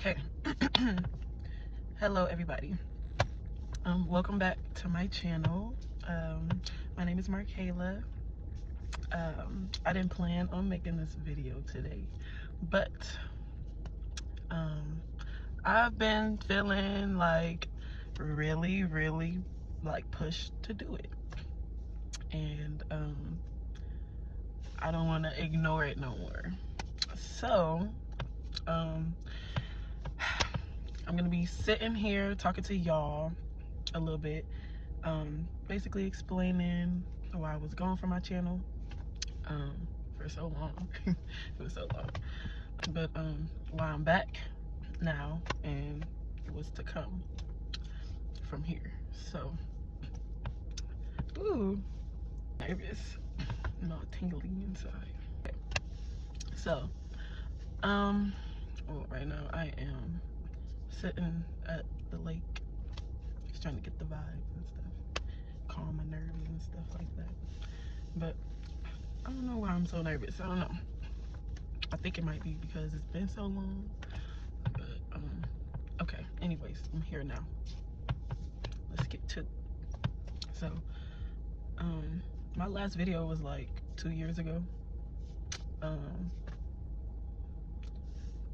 Okay. Hello everybody. Welcome back to my channel. My name is Kayla. I didn't plan on making this video today, but I've been feeling like really like pushed to do it, and I don't want to ignore it no more. So I'm gonna be sitting here talking to y'all a little bit, basically explaining why I was gone from my channel for so long. It was so long, but why I'm back now and what's to come from here. So nervous, I'm all tingly inside. Okay. So well, right now I am sitting at the lake, just trying to get the vibes and stuff, calm my nerves and stuff like that. But I don't know why I'm so nervous. I don't know. I think it might be because it's been so long. But okay. Anyways, I'm here now. Let's get to it. So my last video was like 2 years ago.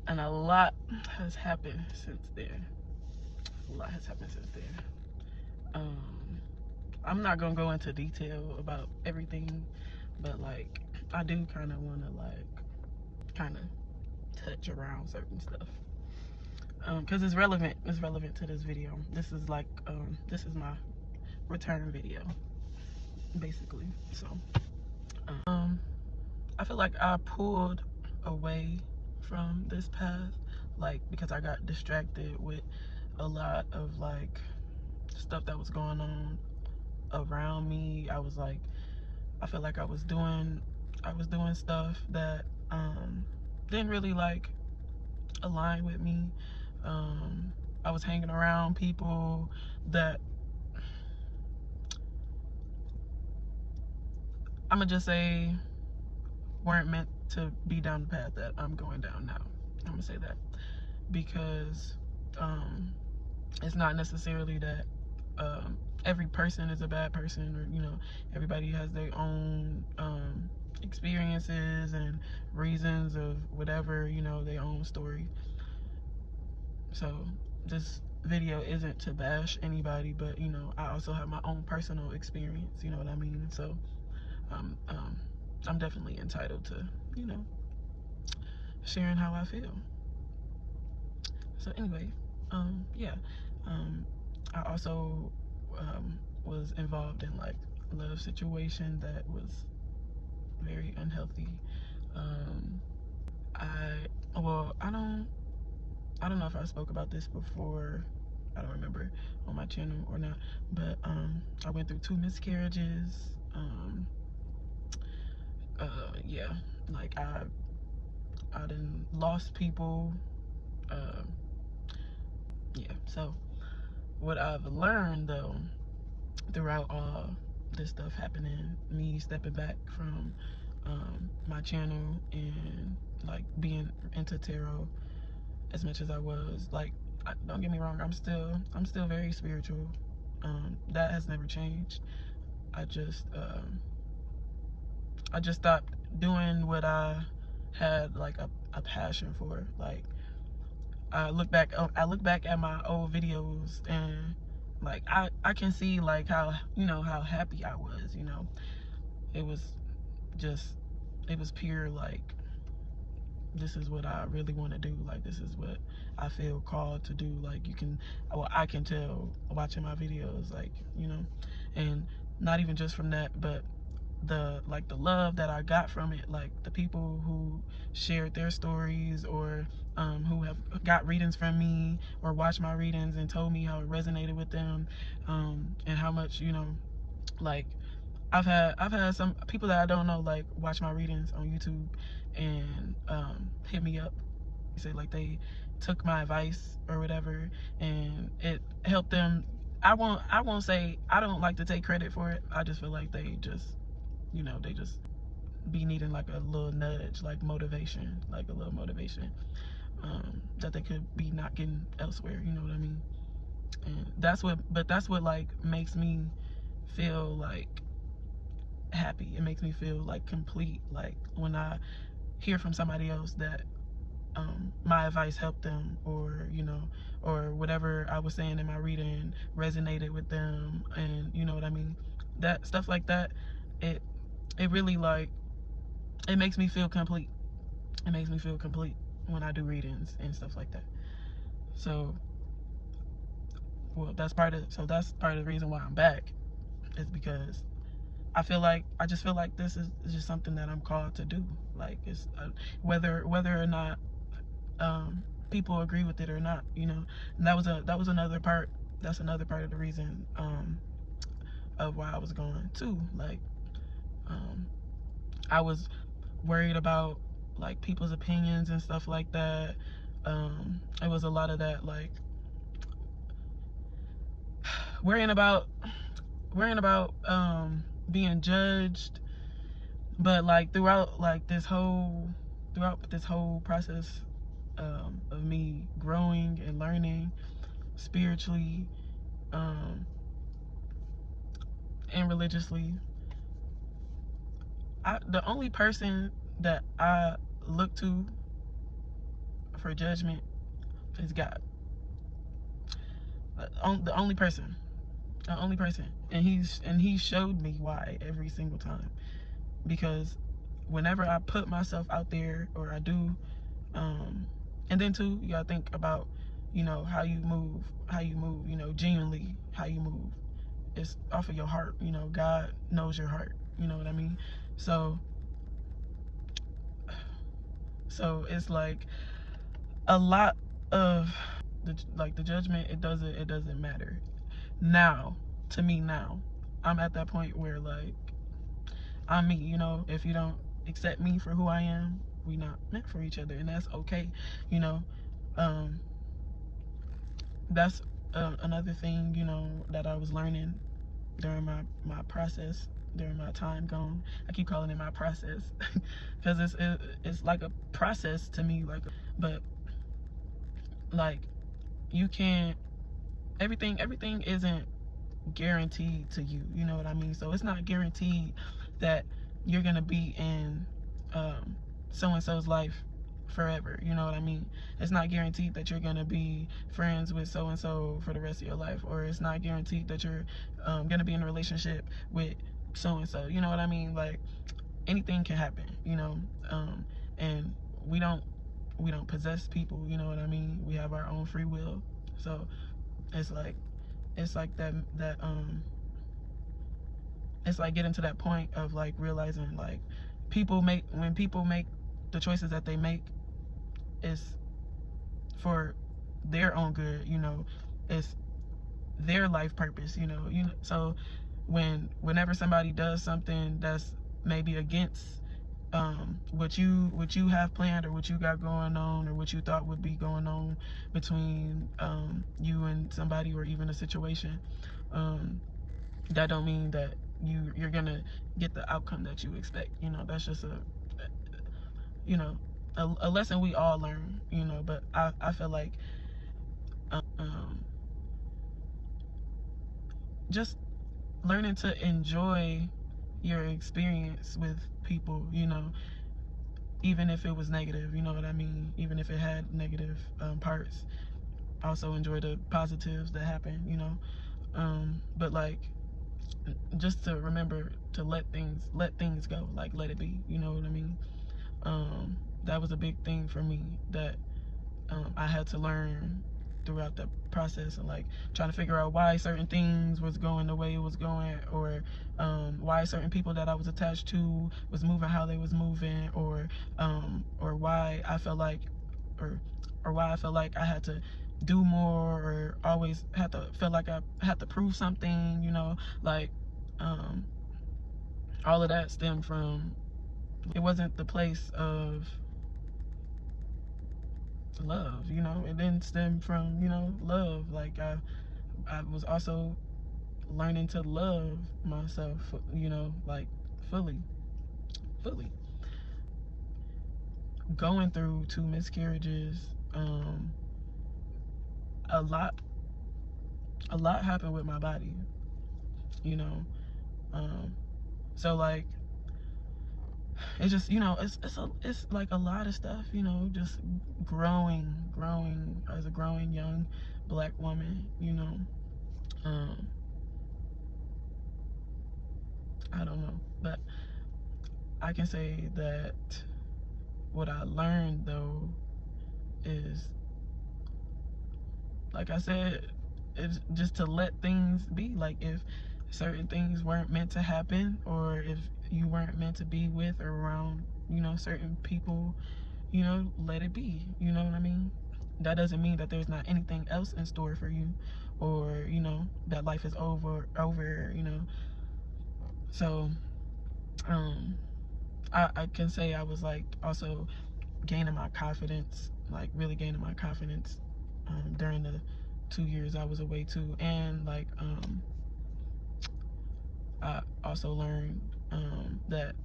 And a lot has happened since then. I'm not gonna go into detail about everything, but like I do kind of want to like touch around certain stuff, because it's relevant to this video. This is like this is my return video basically. So I feel like I pulled away from this path, like because I got distracted with a lot of like stuff that was going on around me. I feel like I was doing stuff that didn't really like align with me. I was hanging around people that I'm gonna just say weren't meant to be down the path that I'm going down now. I'm gonna say that because it's not necessarily that every person is a bad person, or everybody has their own experiences and reasons of whatever, their own story. So this video isn't to bash anybody, but I also have my own personal experience, you know what I mean? So I'm definitely entitled to sharing how I feel. So anyway, yeah, I also was involved in like a love situation that was very unhealthy. I don't know if I spoke about this before. I don't remember on my channel or not, but I went through 2 miscarriages. Yeah, like I done lost people. Yeah, so what I've learned though throughout all this stuff happening, me stepping back from my channel and like being into tarot as much as I was, like, don't get me wrong, I'm still very spiritual. That has never changed. I just stopped doing what I had like a passion for. Like I look back at my old videos and like I can see like how how happy I was. It was pure like, this is what I really want to do. Like this is what I feel called to do. Like I can tell watching my videos, like and not even just from that, but the love that I got from it, like the people who shared their stories, or who have got readings from me or watched my readings and told me how it resonated with them, and how much like I've had some people that I don't know like watch my readings on YouTube and hit me up, say like they took my advice or whatever and it helped them. I won't say, I don't like to take credit for it. I just feel like they just they just be needing like a little nudge, like motivation, like a little motivation. that they could be not getting elsewhere, you know what I mean? And that's what like makes me feel like happy. It makes me feel like complete, like when I hear from somebody else that my advice helped them, or you know, or whatever I was saying in my reading resonated with them, and you know what I mean, that stuff like that, it really like, it makes me feel complete. It makes me feel complete when I do readings and stuff like that. So well, that's part of the reason why I'm back, is because I just feel like this is just something that I'm called to do. Like it's whether or not people agree with it or not, you know. And that was another part. That's another part of the reason of why I was going too. Like I was worried about like people's opinions and stuff like that. It was a lot of that, like worrying about being judged. But like throughout this whole process of me growing and learning spiritually and religiously, the only person that I look to for judgment is God. The only person, and he showed me why every single time. Because whenever I put myself out there, or I do, and then too, you gotta think about, you know, how you move, you know, genuinely how you move. It's off of your heart, you know. God knows your heart, you know what I mean? So it's like a lot of the judgment, it doesn't matter now. To me now, I'm at that point where like I'm me, you know. If you don't accept me for who I am, we not meant for each other, and that's okay, you know. That's another thing, you know, that I was learning during my process, during my time gone. I keep calling it my process because it's like a process to me, like, but like you can't, everything isn't guaranteed to you, you know what I mean? So it's not guaranteed that you're gonna be in so and so's life forever, you know what I mean? It's not guaranteed that you're gonna be friends with so and so for the rest of your life, or it's not guaranteed that you're gonna be in a relationship with so and so, you know what I mean? Like anything can happen, you know. And we don't possess people, you know what I mean? We have our own free will. So it's like that it's like getting to that point of like realizing like when people make the choices that they make, it's for their own good, you know. It's their life purpose, you know. So whenever somebody does something that's maybe against what you have planned, or what you got going on, or what you thought would be going on between you and somebody, or even a situation, that don't mean that you're gonna get the outcome that you expect, you know. That's just a lesson we all learn, you know. But I feel like just learning to enjoy your experience with people, you know, even if it was negative, you know what I mean? Even if it had negative parts, also enjoy the positives that happen, you know. But like, just to remember to let things go, like let it be, you know what I mean? That was a big thing for me that I had to learn throughout the process, and like trying to figure out why certain things was going the way it was going, or why certain people that I was attached to was moving how they was moving, or why I felt like I had to do more, or always had to feel like I had to prove something, you know. Like all of that stemmed from, it wasn't the place of love, you know. It didn't stem from, you know, love. Like I was also learning to love myself, you know, like fully going through 2 miscarriages, a lot happened with my body, you know. So like it's just, you know, it's like a lot of stuff, you know, just growing as a growing young black woman, you know. I don't know, but I can say that what I learned though is, like I said, it's just to let things be. Like if certain things weren't meant to happen, or if you weren't meant to be with or around, you know, certain people, you know, let it be. You know what I mean? That doesn't mean that there's not anything else in store for you, or, you know, that life is over, you know. So I can say I was like also gaining my confidence, like really gaining my confidence during the 2 years I was away too. And like I also learned that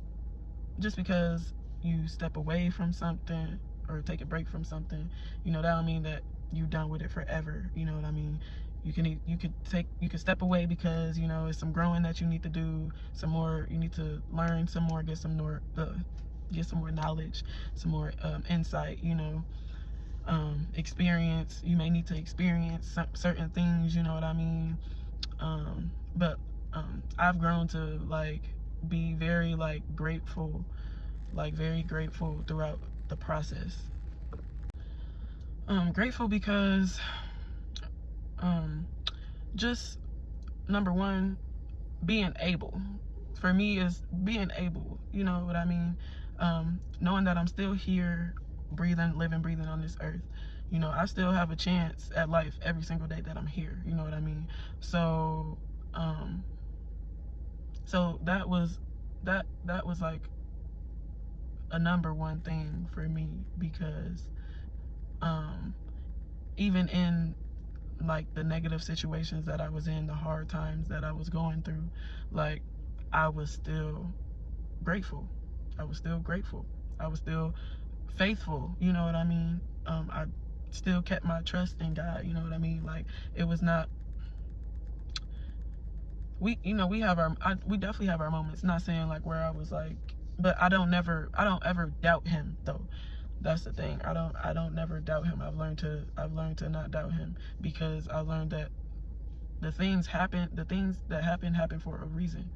just because you step away from something or take a break from something, you know, that don't mean that you're done with it forever. You know what I mean? You can step away because, you know, it's some growing that you need to do, some more, you need to learn some more, get some more knowledge, some more insight, you know, experience. You may need to experience certain things, you know what I mean? But I've grown to like be very like grateful, like very grateful throughout the process. Grateful because just number one, being able. For me is being able, you know what I mean? Knowing that I'm still here, living, breathing on this earth. You know, I still have a chance at life every single day that I'm here, you know what I mean? So so that was like a number one thing for me, because even in like the negative situations that I was in, the hard times that I was going through, like I was still grateful. I was still grateful. I was still faithful, you know what I mean? I still kept my trust in God, you know what I mean? Like it was not, we definitely have our moments. Not saying like where I was like, but I don't ever doubt him though. That's the thing. I don't never doubt him. I've learned to not doubt him, because I learned that the things that happen for a reason.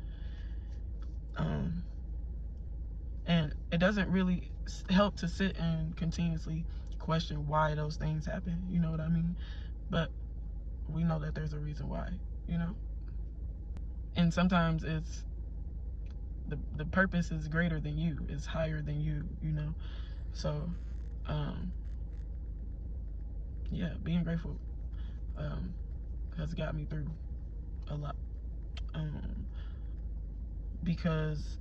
And it doesn't really help to sit and continuously question why those things happen, you know what I mean? But we know that there's a reason why, you know? And sometimes it's the purpose is greater than you, it's higher than you, you know? So yeah, being grateful has got me through a lot, because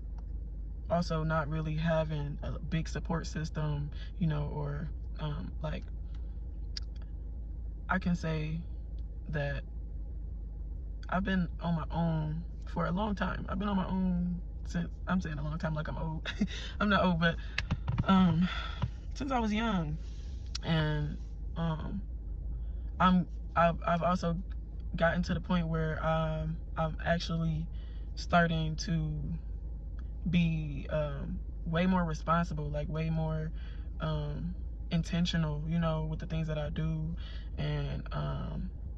also not really having a big support system, you know, or like I can say that I've been on my own for a long time. I've been on my own since, I'm saying a long time like I'm old. I'm not old, but since I was young. And I've also gotten to the point where I'm actually starting to be way more responsible, like way more intentional, you know, with the things that I do, and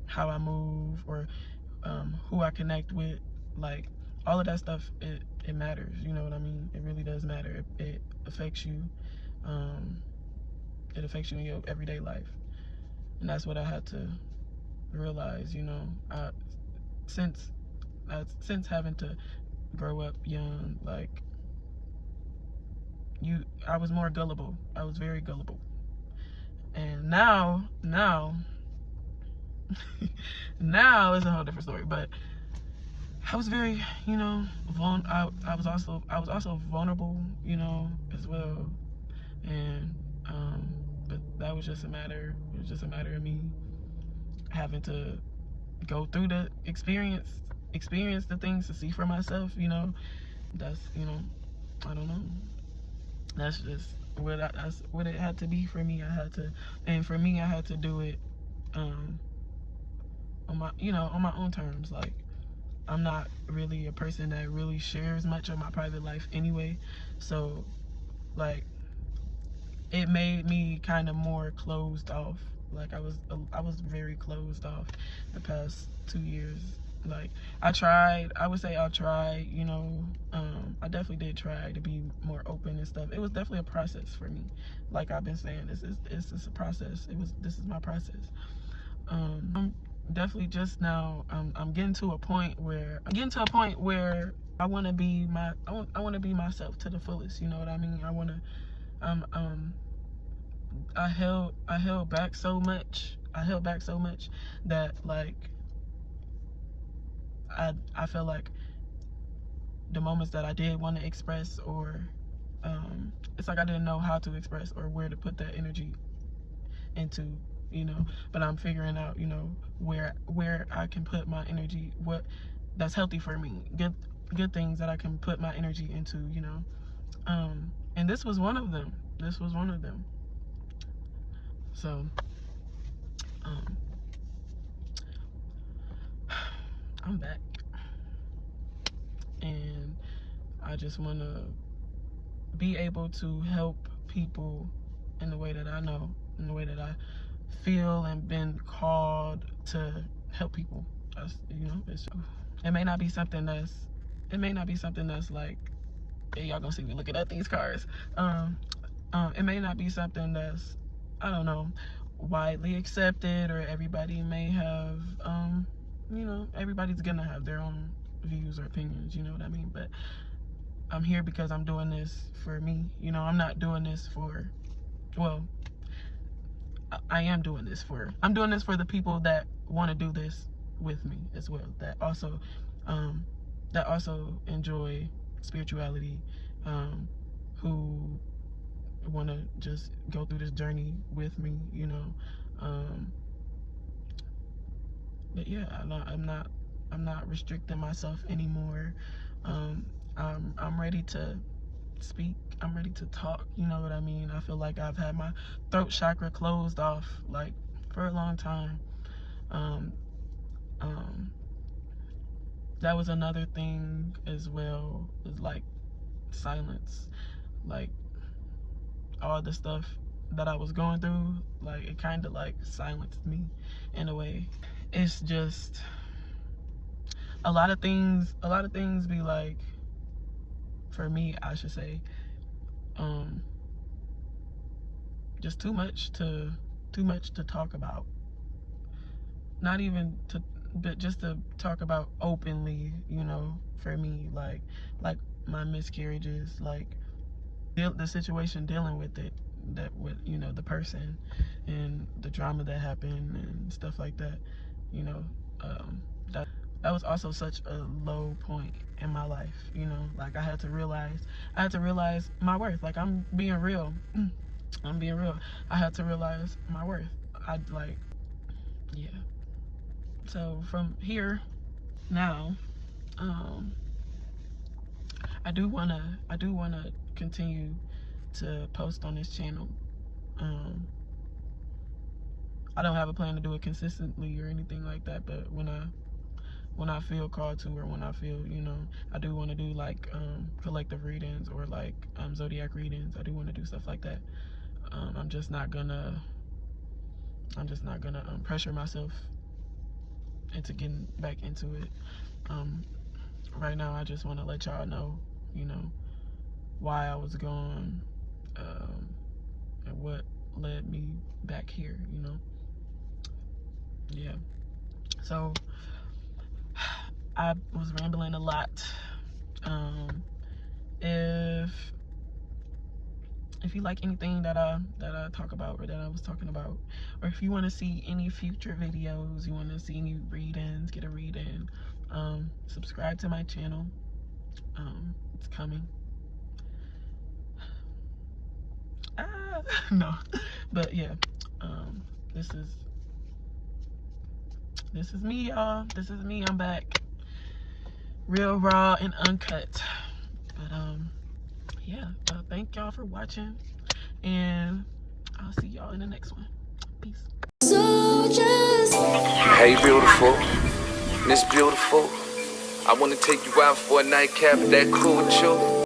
how I move, or who I connect with. Like all of that stuff, it matters, you know what I mean? It really does matter. It affects you. It affects you in your everyday life. And that's what I had to realize, you know, since having to grow up young, like I was more gullible. I was very gullible. And now now it's a whole different story. But I was very, you know, I was also vulnerable, you know, as well. And but that was just a matter. It was just a matter of me having to go through the experience the things to see for myself, you know. That's, you know, I don't know. That's just what it had to be for me. I had to, and for me, I had to do it on my own terms. Like, I'm not really a person that really shares much of my private life anyway, so like it made me kind of more closed off. Like I was very closed off the past 2 years. Like I would say I tried, I definitely did try to be more open and stuff. It was definitely a process for me. Like I've been saying, it's a process. This is my process. I'm definitely just now, I'm getting to a point where I want to be myself to the fullest. You know what I mean? I want to, I held back so much. That like I felt like the moments that I did want to express, or it's like I didn't know how to express or where to put that energy into, but I'm figuring out, where I can put my energy, what that's healthy for me, good things that I can put my energy into, and this was one of them. So I'm back, and I just want to be able to help people in the way that I know, in the way that I feel and been called to help people. It may not be something that's like, hey, y'all gonna see me looking at these cars. It may not be something that's, I don't know, widely accepted, or everybody may have, everybody's gonna have their own views or opinions, you know what I mean? But I'm here because I'm doing this for me. I'm not doing this for, well, I'm doing this for the people that want to do this with me as well, that also enjoy spirituality, who want to just go through this journey with me, but yeah, I'm not restricting myself anymore. I'm ready to speak. I'm ready to talk. You know what I mean? I feel like I've had my throat chakra closed off like for a long time. That was another thing as well, is like silence. Like all the stuff that I was going through, like it kind of like silenced me in a way. It's just a lot of things be like, for me, I should say, just too much to talk about. Not even to, but just to talk about openly, for me, like my miscarriages, like the situation, dealing with it, that with, the person and the drama that happened and stuff like that, that was also such a low point in my life, like I had to realize my worth. Like I'm being real. I had to realize my worth. Yeah. So from here now, I do wanna continue to post on this channel. I don't have a plan to do it consistently or anything like that, but when I feel called to, or when I feel, I do want to do like collective readings, or like zodiac readings. I do want to do stuff like that. I'm just not gonna pressure myself into getting back into it. Right now, I just want to let y'all know, why I was gone, and what led me back here, Yeah. So I was rambling a lot. If you like anything that I talk about, or that I was talking about, or if you want to see any future videos, you want to see any readings, get a reading, subscribe to my channel. It's coming. No, but yeah, this is me, y'all. This is me. I'm back, real raw and uncut. But yeah, thank y'all for watching, And I'll see y'all in the next one. Peace. Hey, beautiful. Miss Beautiful. I want to take you out for a nightcap. That cool with you?